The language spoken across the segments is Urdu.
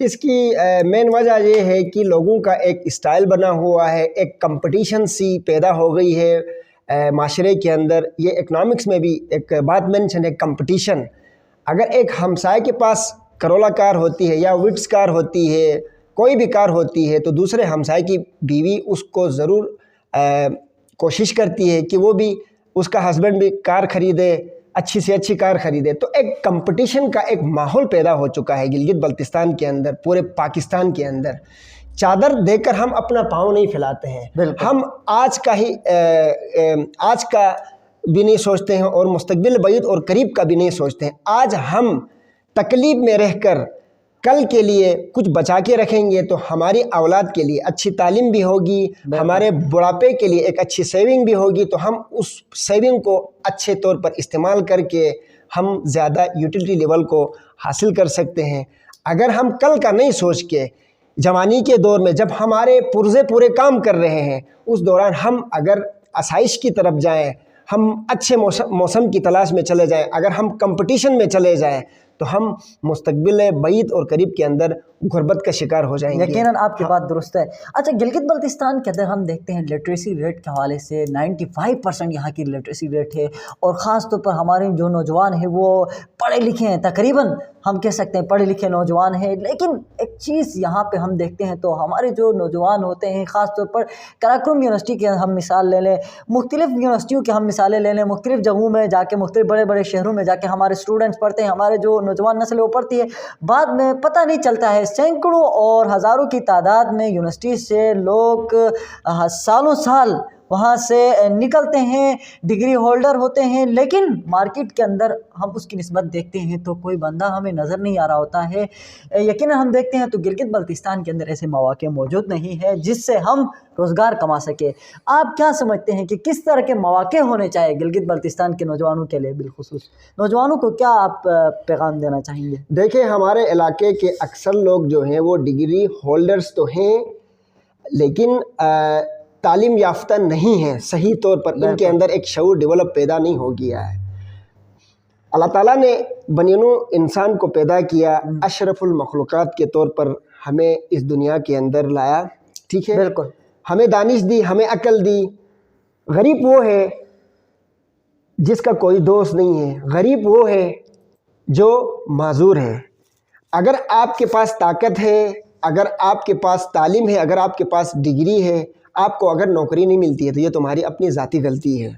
اس کی مین وجہ یہ ہے کہ لوگوں کا ایک اسٹائل بنا ہوا ہے، ایک کمپٹیشن سی پیدا ہو گئی ہے معاشرے کے اندر. یہ اکنامکس میں بھی ایک بات مینشن ہے، کمپٹیشن. اگر ایک ہمسائے کے پاس کرولا کار ہوتی ہے یا وٹس کار ہوتی ہے، کوئی بھی کار ہوتی ہے، تو دوسرے ہمسائے کی بیوی اس کو ضرور کوشش کرتی ہے کہ وہ بھی، اس کا ہسبینڈ بھی کار خریدے، اچھی سے اچھی کار خریدے. تو ایک کمپٹیشن کا ایک ماحول پیدا ہو چکا ہے گلگت بلتستان کے اندر، پورے پاکستان کے اندر. چادر دے کر ہم اپنا پاؤں نہیں پھیلاتے ہیں. ہم آج کا بھی نہیں سوچتے ہیں اور مستقبل بعید اور قریب کا بھی نہیں سوچتے ہیں. آج ہم تکلیف میں رہ کر کل کے لیے کچھ بچا کے رکھیں گے تو ہماری اولاد کے لیے اچھی تعلیم بھی ہوگی، ہمارے بڑھاپے کے لیے ایک اچھی سیونگ بھی ہوگی. تو ہم اس سیونگ کو اچھے طور پر استعمال کر کے ہم زیادہ یوٹیلیٹی لیول کو حاصل کر سکتے ہیں. اگر ہم کل کا نہیں سوچ کے جوانی کے دور میں جب ہمارے پرزے پورے کام کر رہے ہیں، اس دوران ہم اگر آسائش کی طرف جائیں، ہم اچھے موسم کی تلاش میں چلے جائیں، اگر ہم کمپٹیشن میں چلے جائیں، تو ہم مستقبل بعید اور قریب کے اندر غربت کا شکار ہو جائیں گے. یقیناً آپ کی بات درست ہے. اچھا، گلگت بلتستان کے اندر ہم دیکھتے ہیں لٹریسی ریٹ کے حوالے سے 95% یہاں کی لٹریسی ریٹ ہے، اور خاص طور پر ہمارے جو نوجوان ہیں وہ پڑھے لکھے ہیں، تقریباً ہم کہہ سکتے ہیں پڑھے لکھے نوجوان ہیں. لیکن ایک چیز یہاں پہ ہم دیکھتے ہیں تو ہمارے جو نوجوان ہوتے ہیں، خاص طور پر کراکرم یونیورسٹی کی ہم مثال لے لیں، مختلف یونیورسٹیوں کی ہم مثالیں لے لیں، مختلف جگہوں میں جا کے، مختلف بڑے بڑے شہروں میں جا کے ہمارے اسٹوڈنٹس پڑھتے ہیں، ہمارے جو نوجوان نسل وہ پڑھتی ہے. بعد میں پتہ نہیں چلتا ہے، سینکڑوں اور ہزاروں کی تعداد میں یونیورسٹی سے لوگ سالوں سال وہاں سے نکلتے ہیں، ڈگری ہولڈر ہوتے ہیں، لیکن مارکیٹ کے اندر ہم اس کی نسبت دیکھتے ہیں تو کوئی بندہ ہمیں نظر نہیں آ رہا ہوتا ہے. یقیناً ہم دیکھتے ہیں تو گلگت بلتستان کے اندر ایسے مواقع موجود نہیں ہے جس سے ہم روزگار کما سکے. آپ کیا سمجھتے ہیں کہ کس طرح کے مواقع ہونے چاہیے گلگت بلتستان کے نوجوانوں کے لیے؟ بالخصوص نوجوانوں کو کیا آپ پیغام دینا چاہیں گے؟ دیکھیں، ہمارے علاقے کے اکثر لوگ جو ہیں وہ ڈگری ہولڈرز تو ہیں، لیکن تعلیم یافتہ نہیں ہیں صحیح طور پر. ان کے اندر ایک شعور ڈیولپ پیدا نہیں ہو گیا ہے. اللہ تعالیٰ نے بنی نوع انسان کو پیدا کیا، اشرف المخلوقات کے طور پر ہمیں اس دنیا کے اندر لایا، ٹھیک ہے؟ بالکل. ہمیں دانش دی، ہمیں عقل دی. غریب وہ ہے جس کا کوئی دوست نہیں ہے، غریب وہ ہے جو معذور ہے. اگر آپ کے پاس طاقت ہے، اگر آپ کے پاس تعلیم ہے، اگر آپ کے پاس ڈگری ہے، آپ کو اگر نوکری نہیں ملتی ہے تو یہ تمہاری اپنی ذاتی غلطی ہے.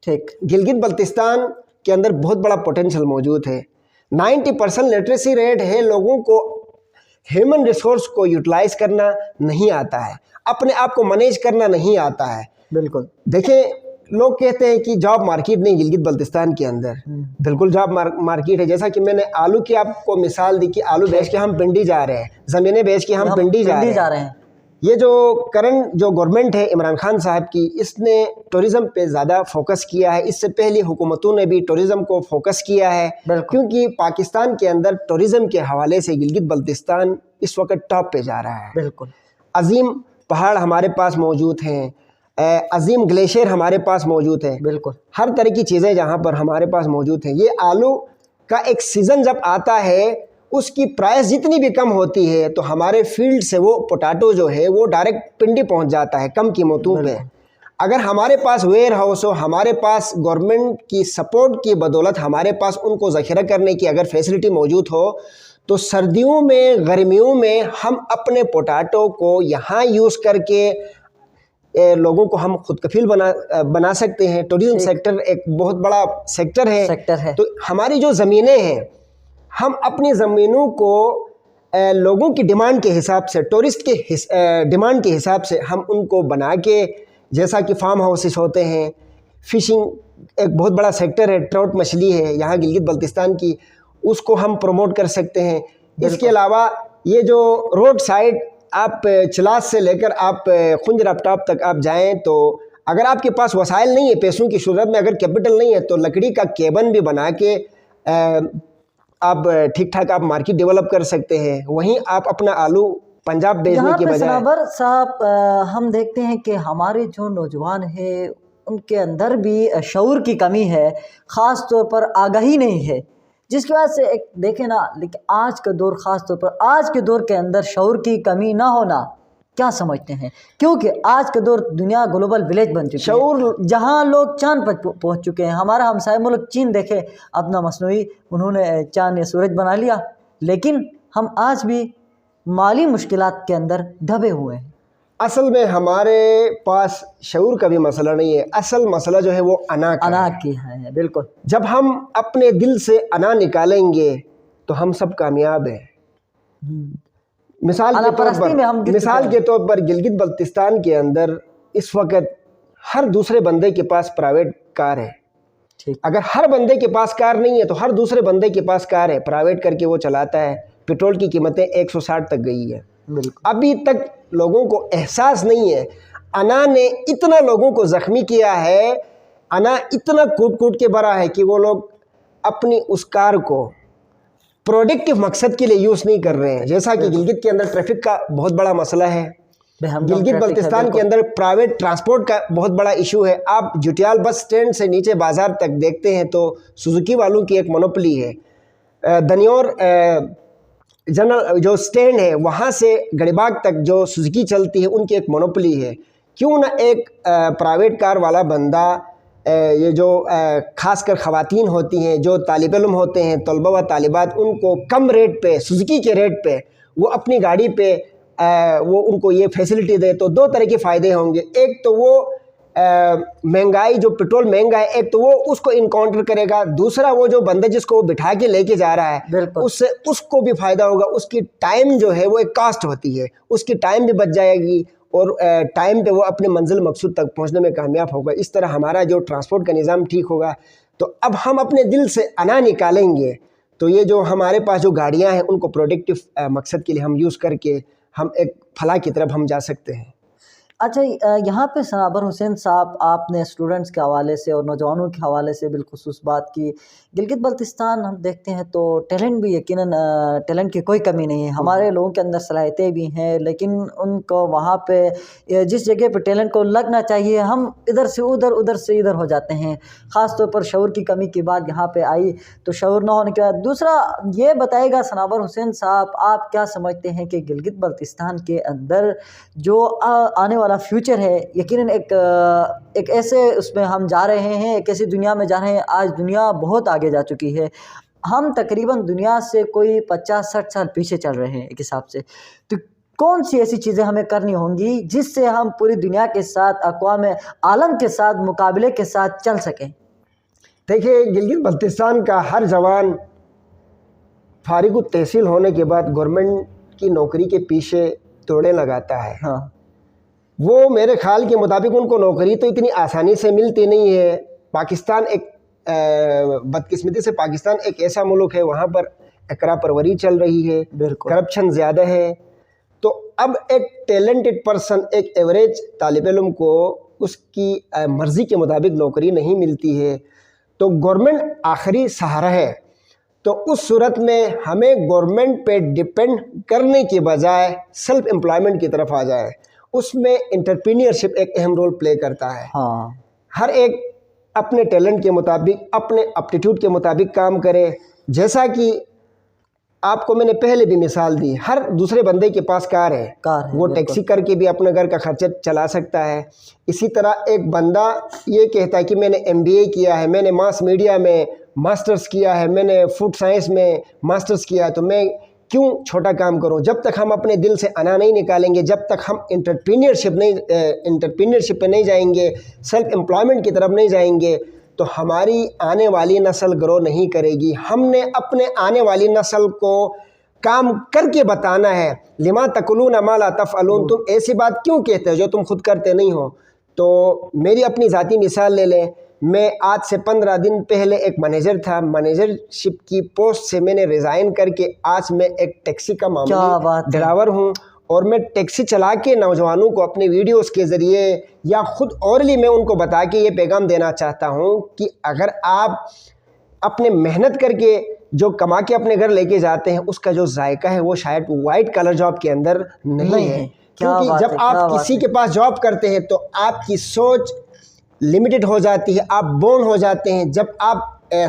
ٹھیک. گلگت بلتستان کے اندر بہت بڑا پوٹینشل موجود ہے. 90% لٹریسی ریٹ ہے. لوگوں کو ہیومن ریسورس کو یوٹیلائز کرنا نہیں آتا ہے، اپنے آپ کو مینیج کرنا نہیں آتا ہے. بالکل. دیکھیں، لوگ کہتے ہیں کہ جاب مارکیٹ نہیں گلگت بلتستان کے اندر. بالکل جاب مارکیٹ ہے. جیسا کہ میں نے آلو کی آپ کو مثال دی کہ آلو بیچ کے ہم پنڈی جا رہے ہیں، زمینیں بیچ کے ہم پنڈی جا رہے ہیں. یہ جو کرنٹ جو گورنمنٹ ہے عمران خان صاحب کی، اس نے ٹورزم پہ زیادہ فوکس کیا ہے. اس سے پہلی حکومتوں نے بھی ٹورزم کو فوکس کیا ہے، کیونکہ پاکستان کے اندر ٹورزم کے حوالے سے گلگت بلتستان اس وقت ٹاپ پہ جا رہا ہے. بالکل. عظیم پہاڑ ہمارے پاس موجود ہیں، عظیم گلیشیئر ہمارے پاس موجود ہیں. بالکل. ہر طرح کی چیزیں جہاں پر ہمارے پاس موجود ہیں. یہ آلو کا ایک سیزن جب آتا ہے، اس کی پرائس جتنی بھی کم ہوتی ہے تو ہمارے فیلڈ سے وہ پوٹاٹو جو ہے وہ ڈائریکٹ پنڈی پہنچ جاتا ہے کم قیمتوں پہ. اگر ہمارے پاس ویئر ہاؤس ہو، ہمارے پاس گورنمنٹ کی سپورٹ کی بدولت ہمارے پاس ان کو ذخیرہ کرنے کی اگر فیسلٹی موجود ہو، تو سردیوں میں، گرمیوں میں ہم اپنے پوٹاٹو کو یہاں یوز کر کے لوگوں کو ہم خود کفیل بنا سکتے ہیں. ٹورزم سیکٹر ایک بہت بڑا سیکٹر ہے. تو ہماری جو زمینیں ہیں، ہم اپنی زمینوں کو لوگوں کی ڈیمانڈ کے حساب سے، ٹورسٹ کے ڈیمانڈ کے حساب سے ہم ان کو بنا کے، جیسا کہ فارم ہاؤسز ہوتے ہیں، فشنگ ایک بہت بڑا سیکٹر ہے، ٹراؤٹ مچھلی ہے یہاں گلگت بلتستان کی، اس کو ہم پروموٹ کر سکتے ہیں. اس کے علاوہ یہ جو روڈ سائڈ آپ چلاس سے لے کر آپ خنجر آفتاب تک آپ جائیں، تو اگر آپ کے پاس وسائل نہیں ہے، پیسوں کی صورت میں اگر کیپٹل نہیں ہے، تو لکڑی کا کیبن بھی بنا کے آپ ٹھیک ٹھاک آپ مارکیٹ ڈیولپ کر سکتے ہیں. وہیں آپ اپنا آلو پنجاب بھیجنے کے بجائے. صنابر صاحب، ہم دیکھتے ہیں کہ ہمارے جو نوجوان ہیں ان کے اندر بھی شعور کی کمی ہے، خاص طور پر آگاہی نہیں ہے. جس کی وجہ سے ایک دیکھیں نا، لیکن آج کا دور، خاص طور پر آج کے دور کے اندر شعور کی کمی نہ ہونا، کیا سمجھتے ہیں؟ کیونکہ آج کا دور دنیا گلوبل ولیج بن چکی ہے، جہاں لوگ چاند پر پہنچ چکے ہیں۔ ہمارا ہمسائے ملک چین دیکھے، اپنا مصنوعی انہوں نے چاند یا سورج بنا لیا، لیکن ہم آج بھی مالی مشکلات کے اندر دبے ہوئے ہیں۔ اصل میں ہمارے پاس شعور کا بھی مسئلہ نہیں ہے، اصل مسئلہ جو ہے وہ انا کی ہے۔ بالکل، جب ہم اپنے دل سے انا نکالیں گے تو ہم سب کامیاب ہیں۔ مثال کے طور پر گلگت بلتستان کے اندر اس وقت ہر دوسرے بندے کے پاس پرائیویٹ کار ہے۔ اگر ہر بندے کے پاس کار نہیں ہے تو ہر دوسرے بندے کے پاس کار ہے، پرائیویٹ کر کے وہ چلاتا ہے۔ پیٹرول کی قیمتیں 160 تک گئی ہے۔ ابھی تک لوگوں کو احساس نہیں ہے۔ انا نے اتنا لوگوں کو زخمی کیا ہے، انا اتنا کوٹ کوٹ کے بھرا ہے کہ وہ لوگ اپنی اس کار کو پروڈکٹیو مقصد کے لیے یوز نہیں کر رہے ہیں۔ جیسا کہ گلگت کے اندر ٹریفک کا بہت بڑا مسئلہ ہے، گلگت بلتستان کے اندر پرائیویٹ ٹرانسپورٹ کا بہت بڑا ایشو ہے۔ آپ جوٹیال بس سٹینڈ سے نیچے بازار تک دیکھتے ہیں تو سوزوکی والوں کی ایک مونوپلی ہے۔ دنیور جنرل جو سٹینڈ ہے وہاں سے گڑی باغ تک جو سوزوکی چلتی ہے ان کی ایک مونوپلی ہے۔ کیوں نہ ایک پرائیویٹ کار والا بندہ، یہ جو خاص کر خواتین ہوتی ہیں، جو طالب علم ہوتے ہیں، طلبہ و طالبات، ان کو کم ریٹ پہ، سوزوکی کے ریٹ پہ وہ اپنی گاڑی پہ وہ ان کو یہ فیسلٹی دے تو دو طرح کے فائدے ہوں گے۔ ایک تو وہ مہنگائی، جو پیٹرول مہنگا ہے، ایک تو وہ اس کو انکاؤنٹر کرے گا، دوسرا وہ جو بندہ جس کو وہ بٹھا کے لے کے جا رہا ہے اس سے اس کو بھی فائدہ ہوگا۔ اس کی ٹائم جو ہے وہ ایک کاسٹ ہوتی ہے، اس کی ٹائم بھی بچ جائے گی اور ٹائم پہ وہ اپنے منزل مقصود تک پہنچنے میں کامیاب ہوگا۔ اس طرح ہمارا جو ٹرانسپورٹ کا نظام ٹھیک ہوگا۔ تو اب ہم اپنے دل سے انا نکالیں گے تو یہ جو ہمارے پاس جو گاڑیاں ہیں ان کو پروڈکٹیو مقصد کے لیے ہم یوز کر کے ہم ایک فلاح کی طرف ہم جا سکتے ہیں۔ اچھا، یہاں پہ صنابر حسین صاحب، آپ نے اسٹوڈنٹس کے حوالے سے اور نوجوانوں کے حوالے سے بالخصوص بات کی۔ گلگت بلتستان ہم دیکھتے ہیں تو ٹیلنٹ بھی یقیناً ٹیلنٹ کی کوئی کمی نہیں ہے، ہمارے لوگوں کے اندر صلاحیتیں بھی ہیں، لیکن ان کو وہاں پہ جس جگہ پہ ٹیلنٹ کو لگنا چاہیے ہم ادھر سے ادھر، ادھر سے ادھر ہو جاتے ہیں۔ خاص طور پر شعور کی کمی کی بات یہاں پہ آئی تو شعور نہ ہونے کے بعد دوسرا یہ بتائے گا صنابر حسین صاحب، آپ کیا سمجھتے ہیں کہ گلگت بلتستان کے اندر جو آنے والا فیوچر ہے، یقیناً ایک ایسے اس میں ہم جا رہے ہیں، ایک ایسی دنیا میں جا رہے ہیں۔ آج دنیا بہت آگے جا چکی ہے، ہم تقریباً دنیا سے کوئی 50-60 سال پیچھے چل رہے ہیں ایک حساب سے۔ تو کون سی ایسی چیزیں ہمیں کرنی ہوں گی جس سے ہم پوری دنیا کے ساتھ، اقوام عالم کے ساتھ مقابلے کے ساتھ چل سکیں؟ دیکھیے، گلگت بلتستان کا ہر جوان فارغ التحصیل ہونے کے بعد گورنمنٹ کی نوکری کے پیچھے دوڑیں لگاتا ہے۔ ہاں، وہ میرے خیال کے مطابق ان کو نوکری تو اتنی آسانی سے ملتی نہیں ہے۔ پاکستان ایک بدقسمتی سے پاکستان ایک ایسا ملک ہے، وہاں پر اقرا پروری چل رہی ہے، کرپشن زیادہ ہے۔ تو اب ایک ٹیلنٹڈ پرسن، ایک ایوریج طالب علم کو اس کی مرضی کے مطابق نوکری نہیں ملتی ہے، تو گورنمنٹ آخری سہارا ہے۔ تو اس صورت میں ہمیں گورنمنٹ پہ ڈپینڈ کرنے کے بجائے سیلف امپلائمنٹ کی طرف آ جائے۔ اس میں انٹرپرینیورشپ ایک اہم رول پلے کرتا ہے۔ ہر ایک اپنے ٹیلنٹ کے مطابق، اپنے اپٹیٹیوڈ کے مطابق کام کرے۔ جیسا کہ آپ کو میں نے پہلے بھی مثال دی، ہر دوسرے بندے کے پاس کار ہے، وہ ٹیکسی کر کے بھی اپنے گھر کا خرچہ چلا سکتا ہے۔ اسی طرح ایک بندہ یہ کہتا ہے کہ میں نے MBA کیا ہے، میں نے ماس میڈیا میں ماسٹرز کیا ہے، میں نے فوڈ سائنس میں ماسٹرز کیا ہے، تو میں کیوں چھوٹا کام کروں؟ جب تک ہم اپنے دل سے انا نہیں نکالیں گے، جب تک ہم انٹرپرینیورشپ پہ نہیں جائیں گے، سیلف امپلائمنٹ کی طرف نہیں جائیں گے، تو ہماری آنے والی نسل گرو نہیں کرے گی۔ ہم نے اپنے آنے والی نسل کو کام کر کے بتانا ہے۔ لما تقولون ما لا تفعلون، تم ایسی بات کیوں کہتے ہو جو تم خود کرتے نہیں ہو؟ تو میری اپنی ذاتی مثال لے لیں، میں آج سے 15 دن پہلے ایک مینیجر تھا، مینیجرشپ کی پوسٹ سے میں نے ریزائن کر کے آج میں ایک ٹیکسی کا معمولی ڈرائیور ہوں، اور میں ٹیکسی چلا کے نوجوانوں کو اپنے ویڈیوز کے ذریعے یا خود اورلی میں ان کو بتا کے یہ پیغام دینا چاہتا ہوں کہ اگر آپ اپنے محنت کر کے جو کما کے اپنے گھر لے کے جاتے ہیں، اس کا جو ذائقہ ہے وہ شاید وائٹ کلر جاب کے اندر نہیں ہے۔ کیونکہ جب آپ کسی کے پاس جاب کرتے ہیں تو آپ کی سوچ لمیٹڈ ہو جاتی ہے، آپ بورن ہو جاتے ہیں۔ جب آپ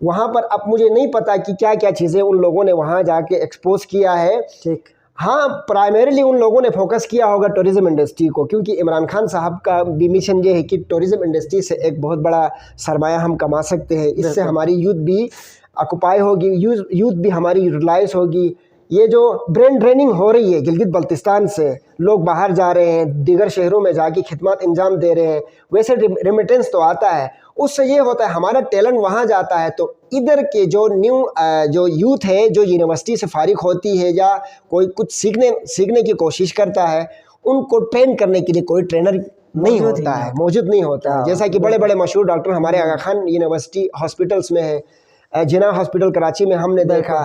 وہاں پر اب مجھے نہیں پتا کہ کیا کیا چیزیں ان لوگوں نے وہاں جا کے ایکسپوز کیا ہے. ٹھیک. ہاں پرائمریلی ان لوگوں نے فوکس کیا ہوگا ٹورزم انڈسٹری کو, کیونکہ عمران خان صاحب کا بھی مشن یہ ہے کہ ٹورزم انڈسٹری سے ایک بہت بڑا سرمایہ ہم کما سکتے ہیں, اس سے ہماری یوتھ بھی آکوپائی ہوگی, یوتھ بھی ہماری یوٹیلائز ہوگی. یہ جو برین ڈریننگ ہو رہی ہے گلگت بلتستان سے, لوگ باہر جا رہے ہیں, دیگر شہروں میں جا کے خدمات انجام دے رہے ہیں, ویسے ریمیٹنس تو آتا ہے, اس سے یہ ہوتا ہے ہمارا ٹیلنٹ وہاں جاتا ہے, تو ادھر کے جو نیو جو یوتھ ہے جو یونیورسٹی سے فارغ ہوتی ہے یا کوئی کچھ سیکھنے کی کوشش کرتا ہے, ان کو ٹرین کرنے کے لیے کوئی ٹرینر نہیں ہوتا ہے, موجود نہیں ہوتا ہے. جیسا کہ بڑے بڑے مشہور ڈاکٹر ہمارے آغا خان یونیورسٹی ہاسپٹلس میں ہے, جناح ہاسپٹل کراچی میں ہم نے دیکھا,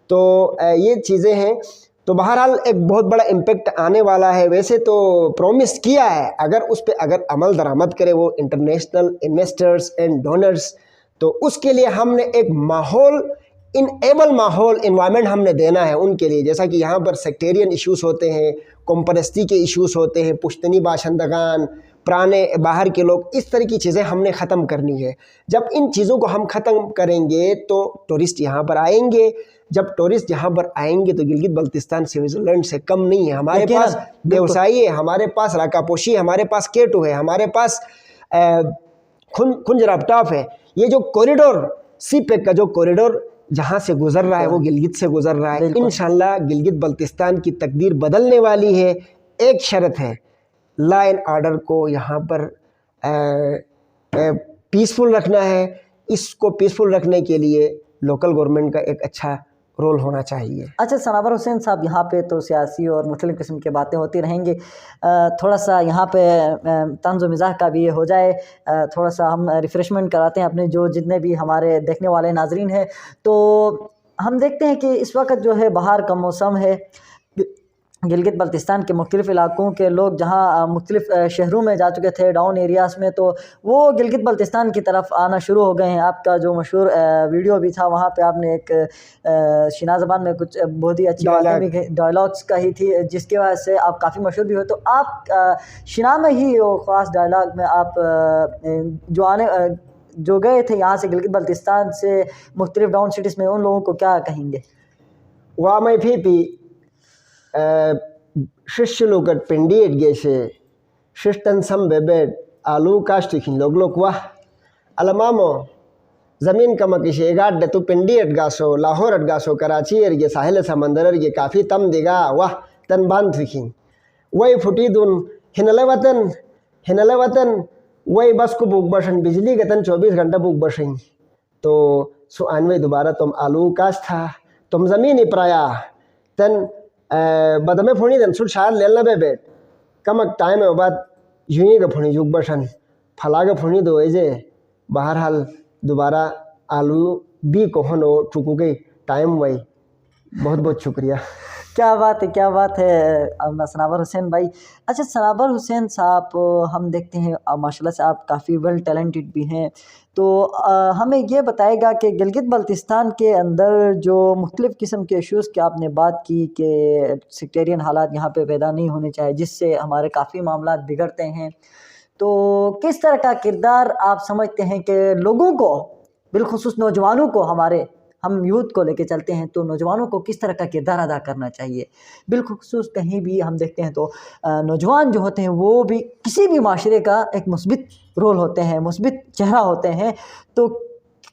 تو یہ چیزیں ہیں. تو بہرحال ایک بہت بڑا امپیکٹ آنے والا ہے. ویسے تو پرومس کیا ہے, اگر اس پہ اگر عمل درآمد کرے وہ انٹرنیشنل انویسٹرز اینڈ ڈونرز, تو اس کے لیے ہم نے ایک ماحول انیبل ماحول انوائرمنٹ ہم نے دینا ہے ان کے لیے. جیسا کہ یہاں پر سیکٹیرین ایشوز ہوتے ہیں, قوم پرستی کے ایشوز ہوتے ہیں, پشتنی باشندگان, پرانے باہر کے لوگ, اس طرح کی چیزیں ہم نے ختم کرنی ہے. جب ان چیزوں کو ہم ختم کریں گے تو ٹورسٹ یہاں پر آئیں گے. جب ٹورسٹ یہاں پر آئیں گے تو گلگت بلتستان سوئٹزرلینڈ سے کم نہیں ہے. ہمارے پاس دیوسائی ہے, ہمارے پاس راکا پوشی ہے, ہمارے پاس کیٹو ہے, ہمارے پاس کنج رابطاف ہے. یہ جو کوریڈور سی پیک کا جو کوریڈور جہاں سے گزر رہا ہے وہ گلگت سے گزر رہا ہے. انشاءاللہ گلگت بلتستان کی تقدیر بدلنے والی ہے. ایک شرط ہے, لا اینڈ آرڈر کو یہاں پر پیسفل رکھنا ہے. اس کو پیسفل رکھنے کے لیے لوکل گورنمنٹ کا ایک اچھا رول ہونا چاہیے. اچھا سناور حسین صاحب, یہاں پہ تو سیاسی اور مختلف قسم کی باتیں ہوتی رہیں گی, تھوڑا سا یہاں پہ طنز و مزاح کا بھی یہ ہو جائے, تھوڑا سا ہم ریفریشمنٹ کراتے ہیں اپنے جو جتنے بھی ہمارے دیکھنے والے ناظرین ہیں. تو ہم دیکھتے ہیں کہ اس وقت جو ہے بہار کا موسم ہے, گلگت بلتستان کے مختلف علاقوں کے لوگ جہاں مختلف شہروں میں جا چکے تھے ڈاؤن ایریاز میں, تو وہ گلگت بلتستان کی طرف آنا شروع ہو گئے ہیں. آپ کا جو مشہور ویڈیو بھی تھا وہاں پہ آپ نے ایک شینا زبان میں کچھ بہت ہی اچھی باتیں بھی ڈائلاگس کہی تھی, جس کی وجہ سے آپ کافی مشہور بھی ہوئے. تو آپ شینا میں ہی وہ خاص ڈائلاگ میں آپ جو گئے تھے یہاں سے گلگت بلتستان سے مختلف ڈاؤن سٹیز میں, ان لوگوں کو کیا کہیں گے؟ وامay پھی ششلوکت پنڈیٹ گیشے ششتن سم بیبیٹ آلو کاشتکھن لوگ لوگ واہ علمامو زمین کمکشے گاڈ تو پنڈیٹ گاسو لاہور اٹ گاسو کراچی ارگے ساحل سمندر ارگے کافی تم دیگا واہ تن باندھ تھکھن وہی پھٹی دن ہنلے وطن وہی بس کو بک بشن بجلی کے تن 24 گھنٹہ بک بشن. تو سو آنوے دوبارہ تم آلو کاش تھا تم زمین ہی پرایا تن بدمے پھونی دن سو شاید لیلنا بے بیٹ کمک ٹائم ہے بعد یوں ہی کا پھونی جھک بشن پھلا کا پھونی دو ایجے. بہرحال دوبارہ آلو بھی کوہنو چکو گئی ٹائم وہی. بہت بہت شکریہ. کیا بات ہے, کیا بات ہے سناور حسین بھائی. اچھا سناور حسین صاحب, ہم دیکھتے ہیں ماشاء اللہ سے آپ کافی ویل ٹیلنٹڈ بھی ہیں, تو ہمیں یہ بتائے گا کہ گلگت بلتستان کے اندر جو مختلف قسم کے ایشوز کی آپ نے بات کی کہ سیکٹیرین حالات یہاں پہ پیدا نہیں ہونے چاہیے, جس سے ہمارے کافی معاملات بگڑتے ہیں, تو کس طرح کا کردار آپ سمجھتے ہیں کہ لوگوں کو, بالخصوص نوجوانوں کو, ہم یوتھ کو لے کے چلتے ہیں تو نوجوانوں کو کس طرح کا کردار ادا کرنا چاہیے؟ بالخصوص کہیں بھی ہم دیکھتے ہیں تو نوجوان جو ہوتے ہیں وہ بھی کسی بھی معاشرے کا ایک مثبت رول ہوتے ہیں, مثبت چہرہ ہوتے ہیں, تو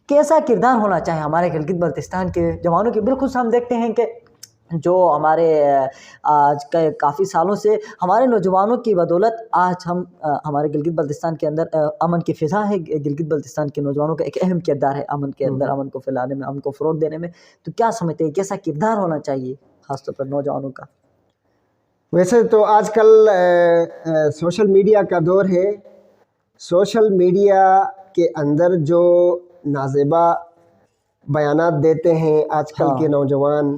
کیسا کردار ہونا چاہیے ہمارے گلگت بلتستان کے جوانوں کی؟ بالخصوص ہم دیکھتے ہیں کہ جو ہمارے آج کے کافی سالوں سے ہمارے نوجوانوں کی بدولت آج ہم ہمارے گلگت بلتستان کے اندر امن کی فضا ہے. گلگت بلتستان کے نوجوانوں کا ایک اہم کردار ہے امن کے اندر, امن کو پھیلانے میں, امن کو فروغ دینے میں. تو کیا سمجھتے ہیں کیسا کردار ہونا چاہیے خاص طور پر نوجوانوں کا؟ ویسے تو آج کل سوشل میڈیا کا دور ہے. سوشل میڈیا کے اندر جو نازیبا بیانات دیتے ہیں آج کل کے نوجوان,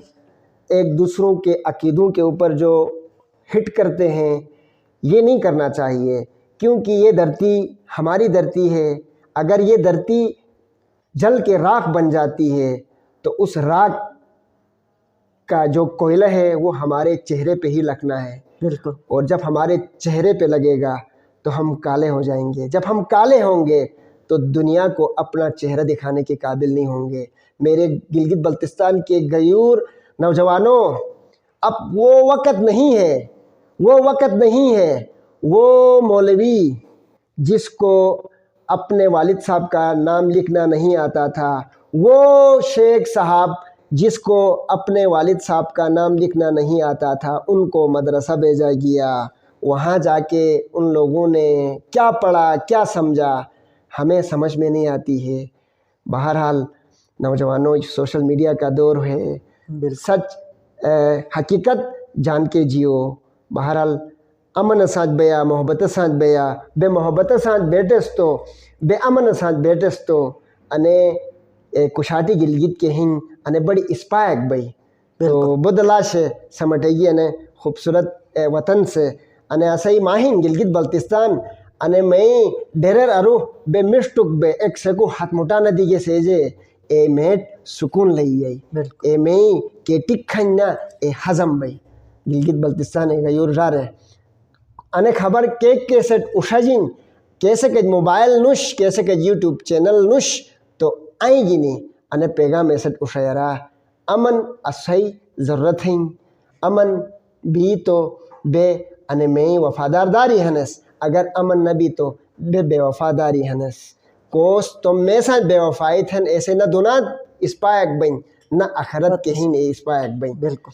ایک دوسروں کے عقیدوں کے اوپر جو ہٹ کرتے ہیں, یہ نہیں کرنا چاہیے, کیونکہ یہ دھرتی ہماری دھرتی ہے. اگر یہ دھرتی جل کے راکھ بن جاتی ہے تو اس راکھ کا جو کوئلہ ہے وہ ہمارے چہرے پہ ہی لگنا ہے. بالکل. اور جب ہمارے چہرے پہ لگے گا تو ہم کالے ہو جائیں گے. جب ہم کالے ہوں گے تو دنیا کو اپنا چہرہ دکھانے کے قابل نہیں ہوں گے۔ میرے گلگت بلتستان کے غیور نوجوانوں، اب وہ وقت نہیں ہے، وہ مولوی جس کو اپنے والد صاحب کا نام لکھنا نہیں آتا تھا، وہ شیخ صاحب جس کو اپنے والد صاحب کا نام لکھنا نہیں آتا تھا، ان کو مدرسہ بھیجا گیا، وہاں جا کے ان لوگوں نے کیا پڑھا کیا سمجھا ہمیں سمجھ میں نہیں آتی ہے۔ بہرحال نوجوانوں، سوشل میڈیا کا دور ہے، سچ حقیقت جان کے جیو۔ بہرحال امن ساتھ بیا محبت ساتھ بیا بے محبت ساتھ بیٹس تو بے امن ساتھ بیٹس تو انے کشاٹی گلگت کے ہن انے بڑی اسپائک بھئی تو بدلاش سمٹیگی انے خوبصورت وطن سے انے اسائی ماہین گلگت بلتستان انے میں ڈیرر ارو بے مشتک بے ایک سکو ہاتھ مٹانا دیگے سیجے اے میٹ سکون لئی اے میں کے ٹک کھننا اے حزم بھئی گلگت بلتستان اے غیور را رہے انے خبر کیک کیسٹ اشاجین کیسے کہ موبائل نش کیسے کہ یوٹیوب چینل نش تو آئیں گی نہیں انے پیغام ایسٹ اشایرا امن اسائی ضرورت ہیں، امن بھی تو بے انے میں وفادار داری ہنس، اگر امن نہ بھی تو بے وفاداری ہنس کوس تم میں ساتھ بے وفائی تھن ایسے نہ دونات اسپائک بین نہ آخرت کے ہی اسپائک بین۔ بالکل،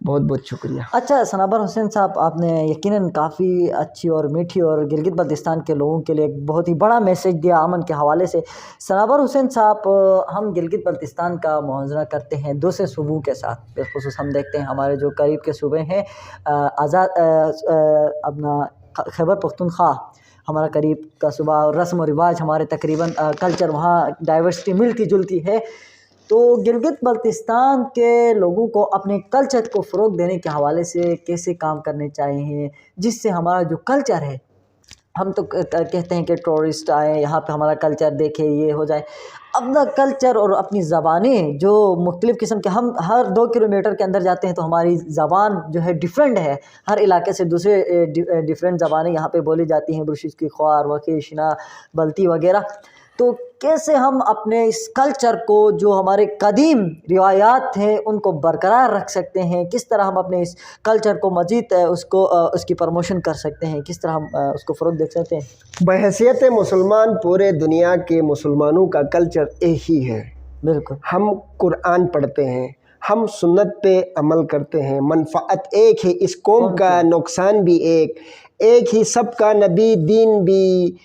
بہت بہت شکریہ۔ اچھا صنابر حسین صاحب، آپ نے یقیناً کافی اچھی اور میٹھی اور گلگت بلتستان کے لوگوں کے لیے ایک بہت ہی بڑا میسیج دیا امن کے حوالے سے۔ صنابر حسین صاحب، ہم گلگت بلتستان کا موازنہ کرتے ہیں دوسرے صوبوں کے ساتھ، بالخصوص ہم دیکھتے ہیں ہمارے جو قریب کے صوبے ہیں، آزاد اپنا خیبر پختونخوا ہمارا قریب کا صوبہ، اور رسم و رواج ہمارے تقریباً کلچر وہاں ڈائیورسٹی ملتی جلتی ہے، تو گلگت بلتستان کے لوگوں کو اپنے کلچر کو فروغ دینے کے حوالے سے کیسے کام کرنے چاہیے جس سے ہمارا جو کلچر ہے، ہم تو کہتے ہیں کہ ٹورسٹ آئیں یہاں پہ ہمارا کلچر دیکھے یہ ہو جائے، اپنا کلچر اور اپنی زبانیں جو مختلف قسم کے، ہم ہر 2 کلومیٹر کے اندر جاتے ہیں تو ہماری زبان جو ہے ڈیفرنٹ ہے، ہر علاقے سے دوسرے ڈیفرنٹ زبانیں یہاں پہ بولی جاتی ہیں، برشش کی خوار وقی شنا بلتی وغیرہ، تو کیسے ہم اپنے اس کلچر کو جو ہمارے قدیم روایات ہیں ان کو برقرار رکھ سکتے ہیں، کس طرح ہم اپنے اس کلچر کو مزید اس کی پروموشن کر سکتے ہیں، کس طرح ہم اس کو فروغ دے سکتے ہیں؟ بحیثیت مسلمان پورے دنیا کے مسلمانوں کا کلچر ایک ہی ہے۔ بالکل، ہم قرآن پڑھتے ہیں، ہم سنت پہ عمل کرتے ہیں، منفعت ایک ہے، اس قوم کا نقصان بھی ایک ہی، سب کا نبی دین بھی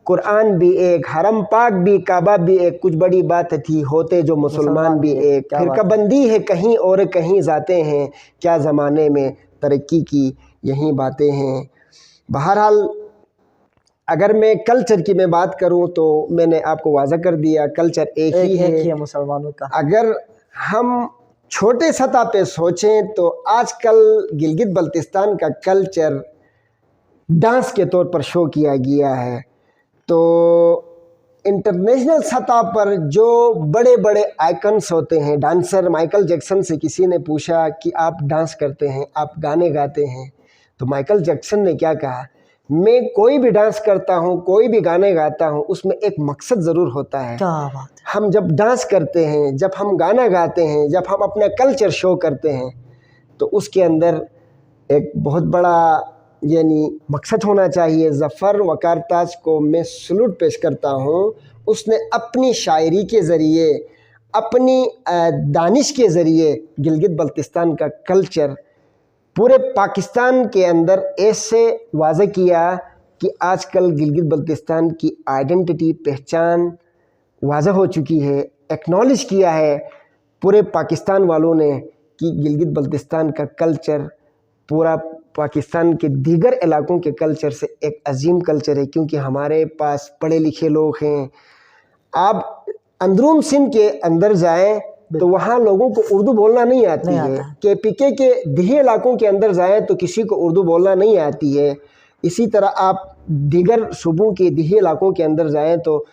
قرآن بھی ایک، حرم پاک بھی کعبہ بھی ایک، کچھ بڑی بات تھی ہوتے جو مسلمان بھی ایک، فرقہ بندی ہے کہیں اور کہیں ذاتیں ہیں، کیا زمانے میں ترقی کی یہی باتیں ہیں۔ بہرحال اگر میں کلچر کی میں بات کروں تو میں نے آپ کو واضح کر دیا کلچر ایک ہی ہے مسلمانوں کا۔ اگر ہم چھوٹے سطح پہ سوچیں تو آج کل گلگت بلتستان کا کلچر ڈانس کے طور پر شو کیا گیا ہے، تو انٹرنیشنل سطح پر جو بڑے بڑے آئیکنس ہوتے ہیں ڈانسر، مائیکل جیکسن سے کسی نے پوچھا کہ آپ ڈانس کرتے ہیں، آپ گانے گاتے ہیں، تو مائیکل جیکسن نے کیا کہا، میں کوئی بھی ڈانس کرتا ہوں، کوئی بھی گانے گاتا ہوں، اس میں ایک مقصد ضرور ہوتا ہے۔ کیا بات ہے! ہم جب ڈانس کرتے ہیں، جب ہم گانا گاتے ہیں، جب ہم اپنا کلچر شو کرتے ہیں تو اس کے اندر ایک بہت بڑا یعنی مقصد ہونا چاہیے۔ ظفر وقار تاج کو میں سلوٹ پیش کرتا ہوں، اس نے اپنی شاعری کے ذریعے، اپنی دانش کے ذریعے گلگت بلتستان کا کلچر پورے پاکستان کے اندر ایسے واضح کیا کہ آج کل گلگت بلتستان کی آئیڈینٹی، پہچان واضح ہو چکی ہے، ایکنالج کیا ہے پورے پاکستان والوں نے کہ گلگت بلتستان کا کلچر پورا پاکستان کے دیگر علاقوں کے کلچر سے ایک عظیم کلچر ہے، کیونکہ ہمارے پاس پڑھے لکھے لوگ ہیں۔ آپ اندرون سندھ کے اندر جائیں تو وہاں لوگوں کو اردو بولنا نہیں آتی ہے، کے پی کے دیہی علاقوں کے اندر جائیں تو کسی کو اردو بولنا نہیں آتی ہے، اسی طرح آپ دیگر صوبوں کے دیہی علاقوں کے اندر جائیں تو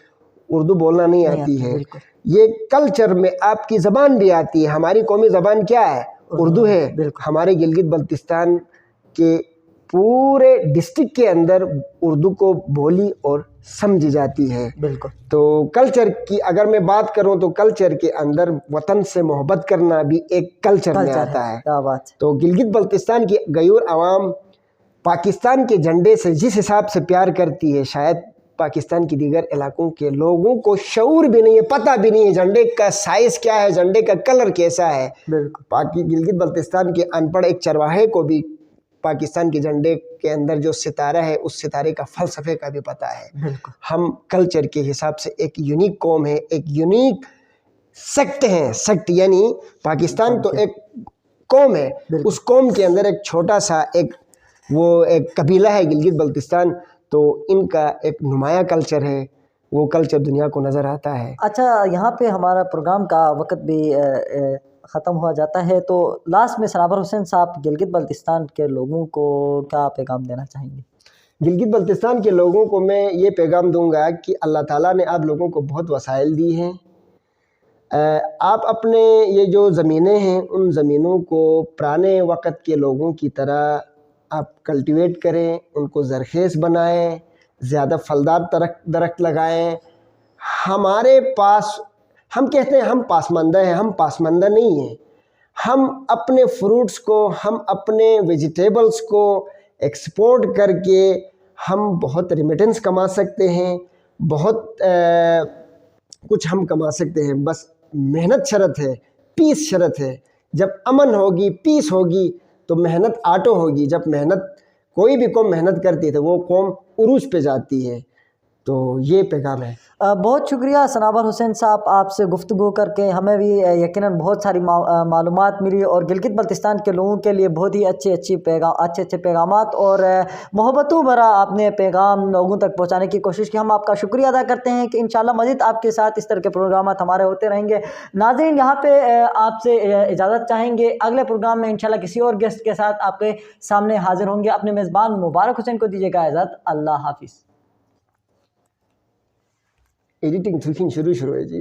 اردو بولنا نہیں آتی ہے۔ یہ کلچر میں آپ کی زبان بھی آتی ہے، ہماری قومی زبان کیا ہے؟ اردو ہے۔ ہمارے گلگت بلتستان کے پورے ڈسٹرکٹ کے اندر اردو کو بولی اور سمجھی جاتی ہے۔ بالکل۔ تو کلچر کی اگر میں بات کروں تو کلچر کے اندر وطن سے محبت کرنا بھی ایک کلچر میں آتا ہے۔ کیا بات ہے۔ تو گلگت بلتستان کی غیور عوام پاکستان کے جھنڈے سے جس حساب سے پیار کرتی ہے، شاید پاکستان کی دیگر علاقوں کے لوگوں کو شعور بھی نہیں ہے، پتہ بھی نہیں ہے جھنڈے کا سائز کیا ہے، جھنڈے کا کلر کیسا ہے۔ بالکل۔ گلگت بلتستان کے ان پڑھ ایک چرواہے کو بھی پاکستان کے جھنڈے کے اندر جو ستارہ ہے اس ستارے کا فلسفے کا بھی پتہ ہے۔ بالکل۔ ہم کلچر کے حساب سے ایک یونیک قوم ہے، ایک یونیک سیکٹ ہیں۔ سیکٹ یعنی پاکستان تو ایک قوم ہے، اس قوم کے اندر ایک چھوٹا سا ایک قبیلہ ہے گلگت بلتستان، تو ان کا ایک نمایاں کلچر ہے، وہ کلچر دنیا کو نظر آتا ہے۔ اچھا، یہاں پہ ہمارا پروگرام کا وقت بھی ختم ہوا جاتا ہے، تو لاسٹ میں سنابر حسین صاحب گلگت بلتستان کے لوگوں کو کیا پیغام دینا چاہیں گے؟ گلگت بلتستان کے لوگوں کو میں یہ پیغام دوں گا کہ اللہ تعالیٰ نے آپ لوگوں کو بہت وسائل دی ہیں، آپ اپنے یہ جو زمینیں ہیں ان زمینوں کو پرانے وقت کے لوگوں کی طرح آپ کلٹیویٹ کریں، ان کو زرخیز بنائیں، زیادہ پھلدار درخت لگائیں۔ ہمارے پاس ہم کہتے ہیں ہم پاسماندہ ہیں، ہم پاسماندہ نہیں ہیں۔ ہم اپنے فروٹس کو، ہم اپنے ویجیٹیبلز کو ایکسپورٹ کر کے ہم بہت ریمیٹنس کما سکتے ہیں، بہت کچھ ہم کما سکتے ہیں، بس محنت شرط ہے، پیس شرط ہے۔ جب امن ہوگی، پیس ہوگی تو محنت آٹو ہوگی۔ جب کوئی بھی قوم محنت کرتی ہے تو وہ قوم عروج پہ جاتی ہے۔ تو یہ پیغام ہے۔ بہت شکریہ سنابر حسین صاحب، آپ سے گفتگو کر کے ہمیں بھی یقیناً بہت ساری معلومات ملی، اور گلگت بلتستان کے لوگوں کے لیے بہت ہی اچھے پیغامات اور محبتوں بھرا آپ نے پیغام لوگوں تک پہنچانے کی کوشش کی۔ ہم آپ کا شکریہ ادا کرتے ہیں کہ انشاءاللہ مزید آپ کے ساتھ اس طرح کے پروگرامات ہمارے ہوتے رہیں گے۔ ناظرین، یہاں پہ آپ سے اجازت چاہیں گے، اگلے پروگرام میں انشاءاللہ کسی اور گیسٹ کے ساتھ آپ کے سامنے حاضر ہوں گے۔ اپنے میزبان مبارک حسین کو دیجیے گا اجازت۔ اللہ حافظ۔ ایڈیٹنگ شروع ہے جی۔